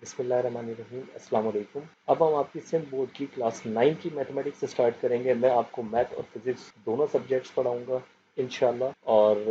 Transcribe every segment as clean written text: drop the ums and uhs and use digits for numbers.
बिस्मिल्लाहिर्रहमानिर्रहीम अस्सलाम वालेकुम। अब हम आपकी सिंध बोर्ड की क्लास 9 की मैथमेटिक्स से स्टार्ट करेंगे। मैं आपको मैथ और फिजिक्स दोनों सब्जेक्ट्स पढ़ाऊंगा इंशाल्लाह। और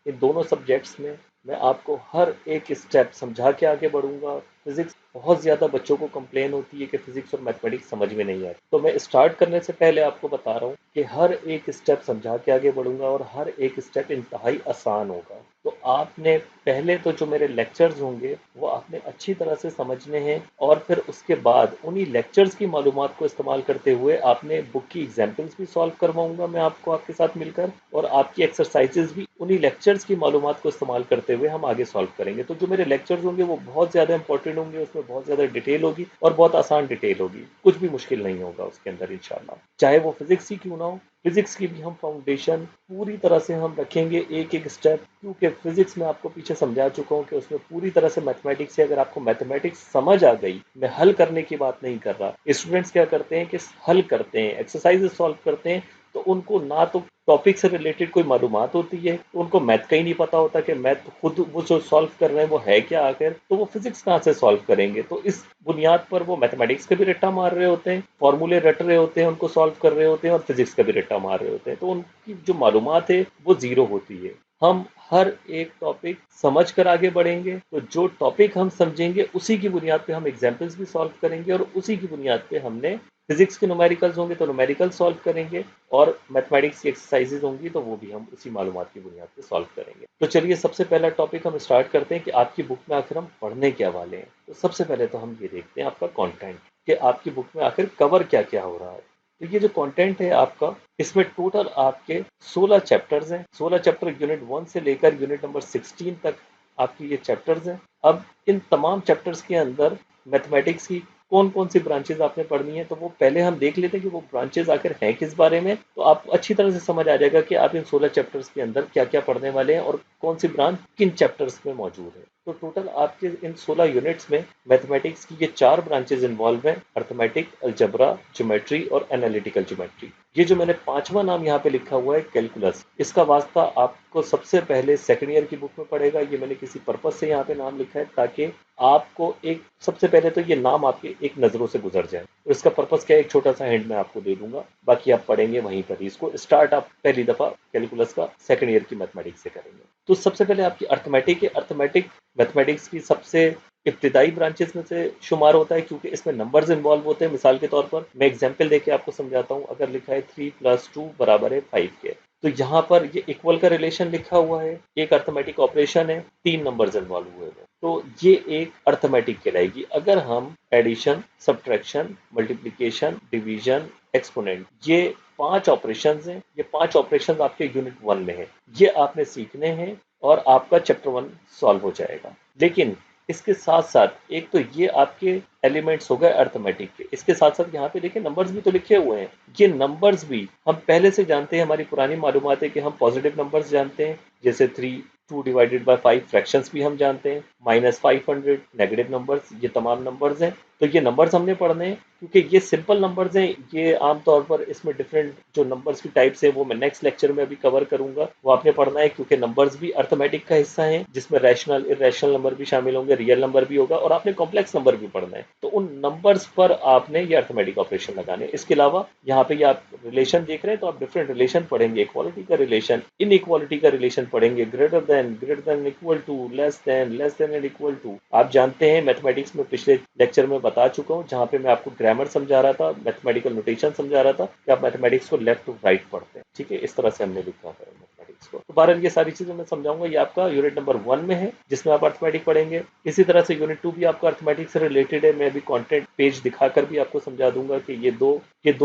इन दोनों सब्जेक्ट्स में मैं आपको हर एक स्टेप समझा के आगे बढ़ूंगा। फिजिक्स बहुत ज़्यादा बच्चों को कंप्लेन होती है कि फिजिक्स और मैथमेटिक्स समझ में नहीं आती, तो मैं स्टार्ट करने से पहले आपको बता रहा हूँ कि हर एक स्टेप समझा के आगे बढ़ूंगा और हर एक स्टेप इंतहाई आसान होगा। तो आपने पहले तो जो मेरे लेक्चर्स होंगे वो आपने अच्छी तरह से समझने हैं, और फिर उसके बाद उन्हीं लेक्चर्स की मालूमात को इस्तेमाल करते हुए आपने बुक की एग्जाम्पल्स भी सॉल्व करवाऊंगा मैं आपको आपके साथ मिलकर, और आपकी एक्सरसाइजेज भी उन्हीं लेक्चर्स की मालूमात को इस्तेमाल करते हुए हम आगे सॉल्व करेंगे। तो जो मेरे लेक्चर्स होंगे वो बहुत ज़्यादा इंपॉर्टेंट होंगे, उसमें बहुत ज़्यादा डिटेल होगी और बहुत आसान डिटेल होगी, कुछ भी मुश्किल नहीं होगा उसके अंदर इंशाल्लाह। चाहे वो फिजिक्स ही क्यों ना हो, फिजिक्स की भी हम फाउंडेशन पूरी तरह से हम रखेंगे एक एक स्टेप, क्योंकि फिजिक्स में आपको पीछे समझा चुका हूँ कि उसमें पूरी तरह से मैथमेटिक्स है। अगर आपको मैथमेटिक्स समझ आ गई, मैं हल करने की बात नहीं कर रहा, स्टूडेंट्स क्या करते हैं कि हल करते हैं, एक्सरसाइजेस सॉल्व करते हैं, तो उनको ना तो टॉपिक से रिलेटेड कोई मालूमात होती है, तो उनको मैथ का ही नहीं पता होता कि मैथ खुद वो जो सॉल्व कर रहे हैं वो है क्या आखिर, तो वो फिजिक्स कहाँ से सॉल्व करेंगे। तो इस बुनियाद पर वो मैथमेटिक्स का भी रट्टा मार रहे होते हैं, फॉर्मूले रट रहे होते हैं, उनको सॉल्व कर रहे होते हैं, और फिजिक्स का भी रट्टा मार रहे होते हैं, तो उनकी जो मालूमात है वो जीरो होती है। हम हर एक टॉपिक समझ कर आगे बढ़ेंगे, तो जो टॉपिक हम समझेंगे उसी की बुनियाद पे हम एग्जाम्पल्स भी सॉल्व करेंगे, और उसी की बुनियाद पे हमने फिजिक्स के न्यूमेरिकल्स होंगे तो न्यूमेरिकल सॉल्व करेंगे, और मैथमेटिक्स की एक्सरसाइजेज होंगी तो वो भी हम उसी मालूमात की बुनियाद पे सॉल्व करेंगे। तो चलिए सबसे पहला टॉपिक हम स्टार्ट करते हैं कि आपकी बुक में आखिर हम पढ़ने क्या वाले हैं। तो सबसे पहले तो हम ये देखते हैं आपका कंटेंट, कि आपकी बुक में आखिर कवर क्या क्या हो रहा है। तो ये जो कंटेंट है आपका, इसमें टोटल आपके 16 चैप्टर्स हैं। 16 चैप्टर यूनिट 1 से लेकर यूनिट नंबर 16 तक आपकी ये चैप्टर्स हैं। अब इन तमाम चैप्टर्स के अंदर मैथमेटिक्स की कौन कौन सी ब्रांचेज आपने पढ़नी है, तो वो पहले हम देख लेते हैं कि वो ब्रांचेज आखिर हैं किस बारे में, तो आपको अच्छी तरह से समझ आ जाएगा कि आप इन 16 चैप्टर्स के अंदर क्या क्या पढ़ने वाले हैं और कौन सी ब्रांच किन चैप्टर्स में मौजूद है। तो टोटल आपके इन 16 यूनिट्स में मैथमेटिक्स की ये 4 ब्रांचेज इन्वॉल्व हैं: अर्थमेटिक, अलजबरा, ज्योमेट्री और एनालिटिकल ज्योमेट्री। ये जो मैंने पांचवा नाम यहाँ पे लिखा हुआ है कैलकुलस, इसका वास्ता आपको सबसे पहले सेकंड ईयर की बुक में पड़ेगा। ये मैंने किसी पर्पज से यहाँ पे नाम लिखा है ताकि आपको एक सबसे पहले तो ये नाम आपके एक नज़रों से गुजर जाए। तो इसका पर्पस क्या है, एक छोटा सा हिंट मैं आपको दे दूंगा, बाकी आप पढ़ेंगे वहीं पर ही। इसको स्टार्ट आप पहली दफ़ा कैलकुलस का सेकंड ईयर की मैथमेटिक्स से करेंगे। तो सबसे पहले आपकी अर्थमेटिक है। अर्थमेटिक मैथमेटिक्स की सबसे इब्तिदाई ब्रांचेस में से शुमार होता है, क्योंकि इसमें नंबर्स इन्वॉल्व होते हैं। मिसाल के तौर पर मैं एग्जाम्पल देके आपको समझाता हूँ। अगर लिखा है 3+2 बराबर है 5 के, तो यहाँ पर ये इक्वल का रिलेशन लिखा हुआ है, एक अर्थमेटिक ऑपरेशन है, 3 नंबर्स इन्वॉल्व हुए हैं, तो ये एक अर्थमेटिक कहलाएगी। अगर हम addition, subtraction, multiplication, division, exponent, ये 5 ऑपरेशंस हैं, ये 5 ऑपरेशंस आपके यूनिट 1 में है, ये आपने सीखने हैं और आपका चैप्टर 1 सॉल्व हो जाएगा। लेकिन इसके साथ साथ एक तो ये आपके एलिमेंट्स हो गए अर्थमेटिक के, इसके साथ साथ यहाँ पे देखिए नंबर्स भी तो लिखे हुए हैं। ये नंबर्स भी हम पहले से जानते हैं, हमारी पुरानी मालूमात है कि हम पॉजिटिव नंबर्स जानते हैं, जैसे 3, 2 डिवाइडेड बाय 5, फ्रैक्शंस भी हम जानते हैं, -500, नेगेटिव नंबर्स, ये तमाम नंबर्स हैं। तो ये नंबर्स हमने पढ़ने हैं, क्योंकि ये सिंपल नंबर्स हैं। ये आमतौर पर इसमें डिफरेंट जो नंबर्स की टाइप्स है वो मैं नेक्स्ट लेक्चर में अभी कवर करूंगा, वो आपने पढ़ना है, क्योंकि नंबर्स भी अर्थमेटिक का हिस्सा है, जिसमें रैशनल, इरेशनल नंबर भी शामिल होंगे, रियल नंबर भी होगा, और आपने कॉम्प्लेक्स नंबर भी पढ़ना है। तो उन नंबर्स पर आपने ये अर्थमेटिक ऑपरेशन लगाने। इसके अलावा यहाँ पे ये आप रिलेशन देख रहे हैं, तो आप डिफरेंट रिलेशन पढ़ेंगे, इक्वालिटी का रिलेशन, इन इक्वालिटी का रिलेशन पढ़ेंगे, greater than, equal to, less than and equal to. आप जानते हैं मैथमेटिक्स में पिछले लेक्चर में बता चुका हूँ, जहाँ पे मैं आपको ग्रामर समझा रहा था, मैथमेटिकल नोटेशन समझा रहा था, कि आप मैथमेटिक्स को लेफ्ट टू राइट पढ़ते हैं। ठीक है, इस तरह से हमने लिखा है मैथमेटिक्स को। तो बहरहाल ये सारी चीजें मैं समझाऊंगा। ये आपका यूनिट नंबर 1 में है, जिसमें आप अर्थमेटिक पढ़ेंगे। इसी तरह से यूनिट 2 भी आपका अर्थमेटिक से रिलेटेड है। मैं भी कंटेंट पेज दिखाकर भी आपको समझा दूंगा कि ये दो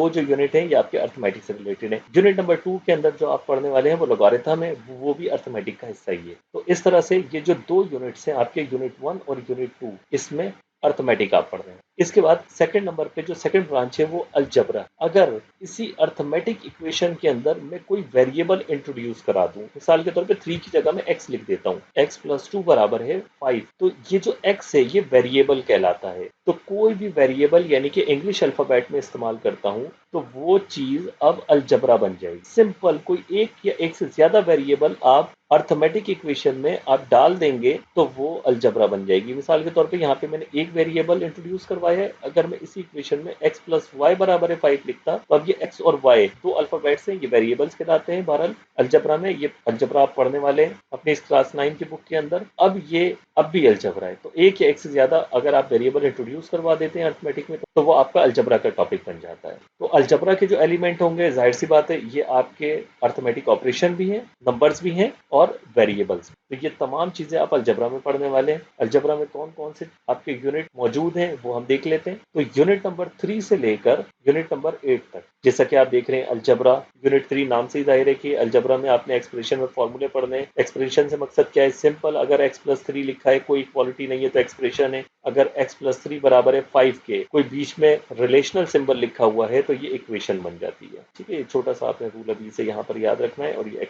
जो यूनिट है ये आपके अर्थमेटिक से रिलेटेड है। यूनिट नंबर 2 के अंदर जो आप पढ़ने वाले हैं वो लॉगरिथम है, वो भी अर्थमेटिक का हिस्सा ही है। तो इस तरह से ये जो 2 यूनिट्स हैं आपके, यूनिट 1 और यूनिट 2, इसमें अर्थमेटिक आप पढ़ रहे हैं। इसके बाद सेकंड नंबर पे जो सेकंड ब्रांच है वो अलजबरा। अगर इसी अर्थमेटिक इक्वेशन के अंदर मैं कोई वेरिएबल इंट्रोड्यूस करा दूं, मिसाल के तौर पे 3 की जगह मैं x लिख देता हूं, x+2 बराबर है 5, तो ये जो x है ये वेरिएबल कहलाता है। तो कोई भी वेरिएबल यानी कि इंग्लिश अल्फाबेट में इस्तेमाल करता हूं तो वो चीज अब अलजबरा बन जाएगी। सिंपल, कोई एक या एक से ज्यादा वेरिएबल आप अर्थमेटिक इक्वेशन में आप डाल देंगे तो वो अलजबरा बन जाएगी। मिसाल के तौर पे यहाँ पे मैंने एक वेरिएबल इंट्रोड्यूस करवाया है, अगर मैं इसी इक्वेशन में x प्लस वाई बराबर है 5 लिखता तो अब ये x और y दो अल्फाबेट्स हैं, ये वेरिएबल्स कहलाते हैं बहरहाल अलजबरा में। ये अलजबरा आप पढ़ने वाले हैं अपने इस क्लास 9 की बुक के अंदर। अब ये अब भी अलजबरा है, तो एक या एक से ज्यादा अगर आप वेरिएबल इंट्रोड्यूस करवा देते हैं अर्थमेटिक में तो वो आपका अलजबरा का टॉपिक बन जाता है। तो अलजबरा के जो एलिमेंट होंगे जाहिर सी बात है ये आपके अर्थमेटिक ऑपरेशन भी हैं, नंबर्स भी हैं और वेरिएबल्स। तो ये तमाम चीजें आप अलजबरा में पढ़ने वाले हैं। अलजबरा में कौन कौन से आपके यूनिट मौजूद हैं वो हम देख लेते हैं। तो यूनिट नंबर 3 से लेकर यूनिट नंबर 8 तक, जैसा कि आप देख रहे हैं अलजबरा यूनिट 3 नाम से ही जाहिर है कि अलजबरा में आपने एक्सप्रेशन और फॉर्मूले पढ़ने हैं। एक्सप्रेशन से मकसद क्या है? सिंपल, अगर x प्लस 3 लिखा है, कोई इक्वालिटी नहीं है तो एक्सप्रेशन है। अगर x प्लस 3 बराबर है 5 के, कोई बीच में रिलेशनल सिंबल लिखा हुआ है तो ये इक्वेशन बन जाती है। ठीक है, छोटा सा आपने रूल अभी से यहाँ पर याद रखना है। और ये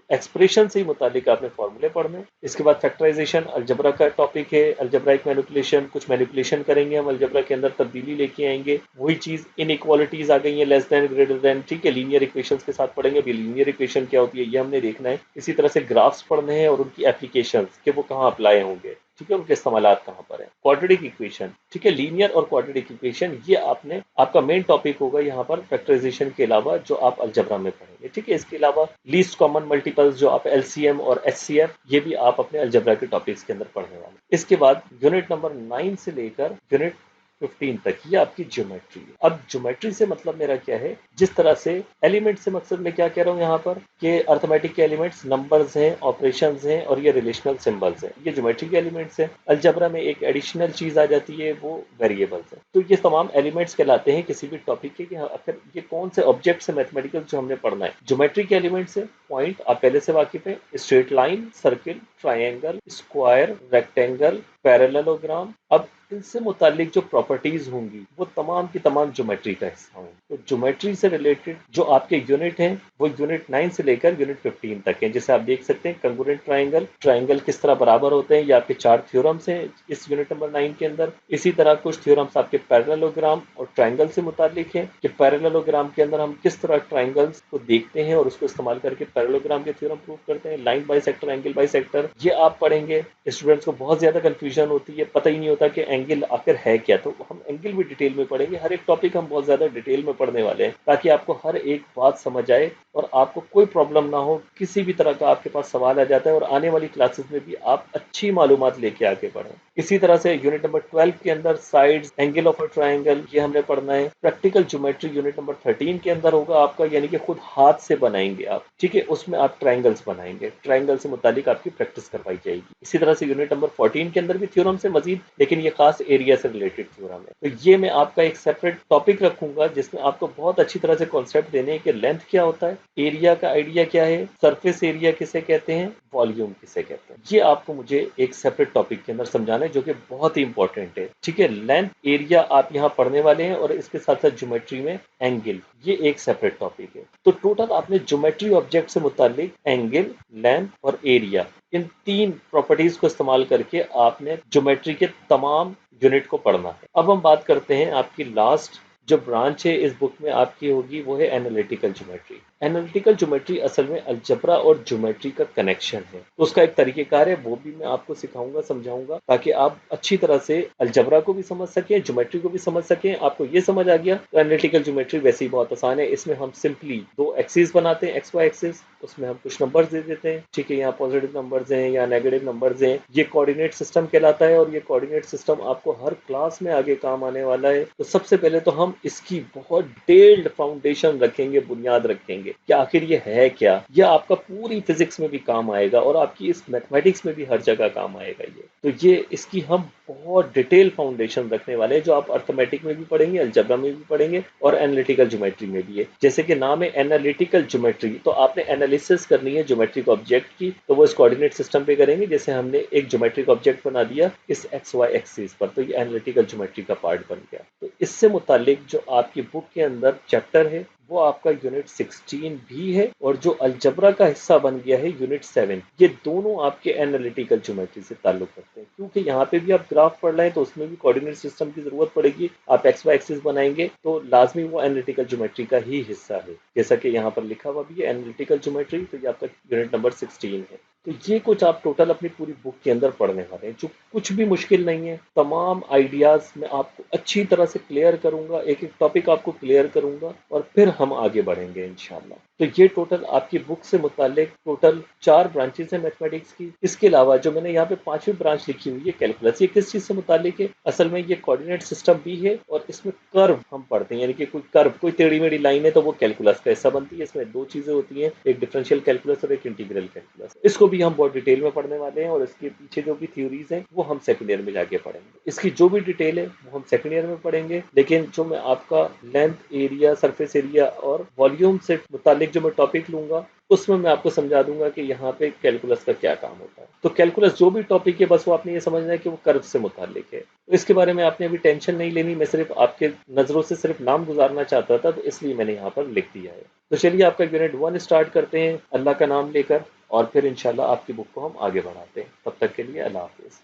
एक्सप्रेशन से मुतालिक आपने फॉर्मूले पढ़ने। इसके बाद फैक्टराइजेशन अलजबरा का टॉपिक है। अलजब्राइक मैनिपुलेशन, कुछ मैनिपुलेशन करेंगे हम, अलजबरा के अंदर तब्दीली लेके आएंगे। वही चीज इन इक्वालिटीज आ गई है, लेस देन, ग्रेटर देन, ठीक है, लीनियर इक्वेशंस के साथ पढ़ेंगे। अभी लीनियर इक्वेशन क्या होती है ये हमने देखना है। इसी तरह से ग्राफ्स पढ़ने हैं और उनकी एप्लीकेशंस के वो कहाँ अप्लाई होंगे, ठीक है, उनके इस्तेमालात कहाँ पर है। क्वाड्रेटिक इक्वेशन, ठीक है, लीनियर और क्वाड्रेटिक इक्वेशन ये आपने आपका मेन टॉपिक होगा यहाँ पर फैक्टराइजेशन के अलावा जो आप अलजबरा में पढ़ेंगे। ठीक है, इसके अलावा लीस्ट कॉमन मल्टीपल्स जो आप एलसीएम और एचसीएफ ये भी आप अपने अलजबरा के टॉपिक्स के अंदर पढ़ने वाले। इसके बाद यूनिट नंबर 9 से लेकर यूनिट 15 तक ये आपकी ज्योमेट्री है। अब ज्योमेट्री से मतलब मेरा क्या है, जिस तरह से एलिमेंट से मकसद मैं क्या कह रहा हूँ यहाँ पर कि अर्थमेटिक के एलिमेंट्स नंबर्स हैं, ऑपरेशंस हैं और ये रिलेशनल सिंबल्स हैं, ये ज्योमेट्री के एलिमेंट्स हैं। अलजबरा में एक एडिशनल चीज आ जाती है, वो वेरिएबल्स है। तो ये तमाम एलिमेंट्स कहलाते हैं किसी भी टॉपिक के कि आखिर ये कौन से ऑब्जेक्ट्स है मैथमेटिकल जो हमने पढ़ना है। ज्योमेट्री के एलिमेंट्स है, पॉइंट आप पहले से वाकिफ है, straight line, circle, triangle, square, rectangle, parallelogram. अब इनसे मुतालिक जो प्रॉपर्टीज होंगी वो तमाम की तमाम ज्योमेट्री का हिस्सा होंगी। तो ज्योमेट्री से रिलेटेड जो आपके यूनिट हैं वो यूनिट 9 से लेकर यूनिट 15 तक है। जैसे आप देख सकते हैं कंग्रुएंट ट्राइंगल, ट्राइंगल किस तरह बराबर होते हैं, ये आपके 4 थ्योरम्स हैं इस यूनिट नंबर 9 के अंदर। इसी तरह कुछ थ्योरम्स आपके पैरेललोग्राम और ट्राइंगल से मुतालिक हैं कि पैरेललोग्राम के अंदर हम किस तरह ट्राइंगल्स को देखते हैं और उसको इस्तेमाल करके पैरेललोग्राम के थ्योरम प्रूव करते हैं। लाइन बाइसेक्टर, एंगल बाइसेक्टर ये आप पढ़ेंगे। स्टूडेंट्स को बहुत ज्यादा कंफ्यूजन होती है, पता ही नहीं होता कि एंगल आखिर है क्या, तो हम एंगल भी डिटेल में पढ़ेंगे। हर एक टॉपिक हम बहुत ज्यादा डिटेल में पढ़ने वाले हैं ताकि आपको हर एक बात समझ आए और आपको कोई प्रॉब्लम ना हो। किसी भी तरह का आपके पास सवाल आ जाता है और आने वाली क्लासेस में भी आप अच्छी मालूमात लेके आगे बढ़ें। इसी तरह से यूनिट नंबर 12 के अंदर sides, angle of a triangle ये हमने पढ़ना है। प्रैक्टिकल ज्योमेट्री यूनिट नंबर 13 के अंदर होगा आपका, यानी कि खुद हाथ से बनाएंगे आप, ठीक है, उसमें आप ट्राइंगल्स बनाएंगे, ट्राइंगल से मुतालिक आपकी प्रैक्टिस करवाई जाएगी। इसी तरह से यूनिट नंबर 14 के अंदर भी थ्योरम से मजीद, लेकिन ये खास एरिया से रिलेटेड थ्योरम है। तो ये मैं आपका एक सेपरेट टॉपिक रखूंगा जिसमें आपको बहुत अच्छी तरह से कॉन्सेप्ट देने हैं कि लेंथ क्या होता है, एरिया का आइडिया क्या है, सरफेस एरिया किसे कहते हैं, वॉल्यूम किसे कहते हैं। ये आपको मुझे एक सेपरेट टॉपिक के अंदर समझाना है जो कि बहुत ही इंपॉर्टेंट है। ठीक है, लेंथ, एरिया आप यहाँ पढ़ने वाले हैं और इसके साथ साथ ज्योमेट्री में एंगल, ये एक सेपरेट टॉपिक है। तो टोटल आपने ज्योमेट्री ऑब्जेक्ट से मुतालिक एंगल, लेंथ और एरिया, इन 3 प्रॉपर्टीज को इस्तेमाल करके आपने ज्योमेट्री के तमाम यूनिट को पढ़ना है। अब हम बात करते हैं आपकी लास्ट जो ब्रांच है इस बुक में आपकी होगी, वो है एनालिटिकल ज्योमेट्री। एनालिटिकल ज्योमेट्री असल में अलजबरा और ज्योमेट्री का कनेक्शन है, तो उसका एक तरीकेकार है, वो भी मैं आपको सिखाऊंगा, समझाऊंगा, ताकि आप अच्छी तरह से अलजबरा को भी समझ सकें, ज्योमेट्री को भी समझ सकें। आपको ये समझ आ गया तो एनालिटिकल ज्योमेट्री वैसे ही बहुत आसान है। इसमें हम सिंपली 2 एक्सिस बनाते हैं, एक्स वाई एक्सिस, उसमें हम कुछ नंबर्स दे देते हैं। ठीक है, यहाँ पॉजिटिव नंबर्स हैं या नेगेटिव नंबर्स हैं, ये कोऑर्डिनेट सिस्टम कहलाता है और ये कोऑर्डिनेट सिस्टम आपको हर क्लास में आगे काम आने वाला है। तो सबसे पहले तो हम इसकी बहुत डिटेल्ड फाउंडेशन रखेंगे, बुनियाद रखेंगे कि आखिर ये है क्या। यह आपका पूरी फिजिक्स में भी काम आएगा और आपकी इस मैथमेटिक्स में भी हर जगह काम आएगा ये। तो ये इसकी हम बहुत डिटेल फाउंडेशन रखने वाले हैं जो आप अर्थमेटिक में भी पढ़ेंगे, अलजबरा में भी पढ़ेंगे और एनालिटिकल ज्योमेट्री में भी है। जैसे कि नाम है एनालिटिकल ज्योमेट्री, तो आपने एनालिसिस करनी है ज्योमेट्रिक ऑब्जेक्ट की, तो वो इस कोऑर्डिनेट सिस्टम पे करेंगे। जैसे हमने एक ज्योमेट्रिक ऑब्जेक्ट बना दिया इस एक्स वाई एक्सिस पर, तो ये एनालिटिकल ज्योमेट्री का पार्ट बन गया। तो इससे मुतालिक जो आपकी बुक के अंदर चैप्टर है वो आपका यूनिट 16 भी है और जो अलजबरा का हिस्सा बन गया है यूनिट 7, ये दोनों आपके एनालिटिकल ज्योमेट्री से ताल्लुक रखते हैं। क्योंकि यहाँ पे भी आप ग्राफ पढ़ रहे हैं तो उसमें भी कोऑर्डिनेट सिस्टम की जरूरत पड़ेगी। आप एक्स वाई एक्सिस बनाएंगे तो लाजमी वो एनालिटिकल ज्योमेट्री का ही हिस्सा है, जैसा कि यहाँ पर लिखा हुआ भी है एनालिटिकल ज्योमेट्री। तो ये आपका यूनिट नंबर 16 है। तो ये कुछ आप टोटल अपनी पूरी बुक के अंदर पढ़ने वाले हैं, जो कुछ भी मुश्किल नहीं है। तमाम आइडियाज़ मैं आपको अच्छी तरह से क्लियर करूँगा, एक-एक टॉपिक आपको क्लियर करूँगा और फिर हम आगे बढ़ेंगे इंशाअल्लाह। तो ये टोटल आपकी बुक से मुताल्लिक टोटल 4 ब्रांचेज़ हैं मैथमेटिक्स की। इसके अलावा जो मैंने यहाँ पे 5वीं ब्रांच लिखी हुई है कैलकुलस, ये किस चीज़ से मुताल्लिक है? असल में ये कोऑर्डिनेट सिस्टम भी है और इसमें कर्व हम पढ़ते हैं, यानी कि कोई कर्व, कोई टेढ़ी-मेढ़ी लाइन है तो वो कैलकुलस का हिस्सा बनती है। इसमें 2 चीज़ें होती हैं, एक डिफरेंशियल कैलकुलस और एक इंटीग्रल कैलकुलस। इसको भी हम बहुत डिटेल में पढ़ने वाले हैं और इसके पीछे जो भी थ्योरीज हैं वो हम सेकंड ईयर में जाके पढ़ेंगे। इसकी जो भी डिटेल है वो हम सेकंड ईयर में पढ़ेंगे, लेकिन जो मैं आपका लेंथ, एरिया, सरफेस एरिया और वॉल्यूम से मुतालिक जो मैं टॉपिक लूंगा उसमें मैं आपको समझा दूंगा कि यहाँ पे कैलकुलस का क्या काम होता है। तो कैलकुलस जो भी टॉपिक है बस वो आपने ये समझना है कि वो कर्व से मुतालिक है। तो इसके बारे में आपने अभी टेंशन नहीं लेनी, मैं सिर्फ आपके नज़रों से सिर्फ नाम गुजारना चाहता था, तो इसलिए मैंने यहाँ पर लिख दिया है। तो चलिए आपका यूनिट 1 स्टार्ट करते हैं अल्लाह का नाम लेकर और फिर इंशाल्लाह आपकी बुक को हम आगे बढ़ाते हैं। तब तक के लिए अल्लाह हाफिज़।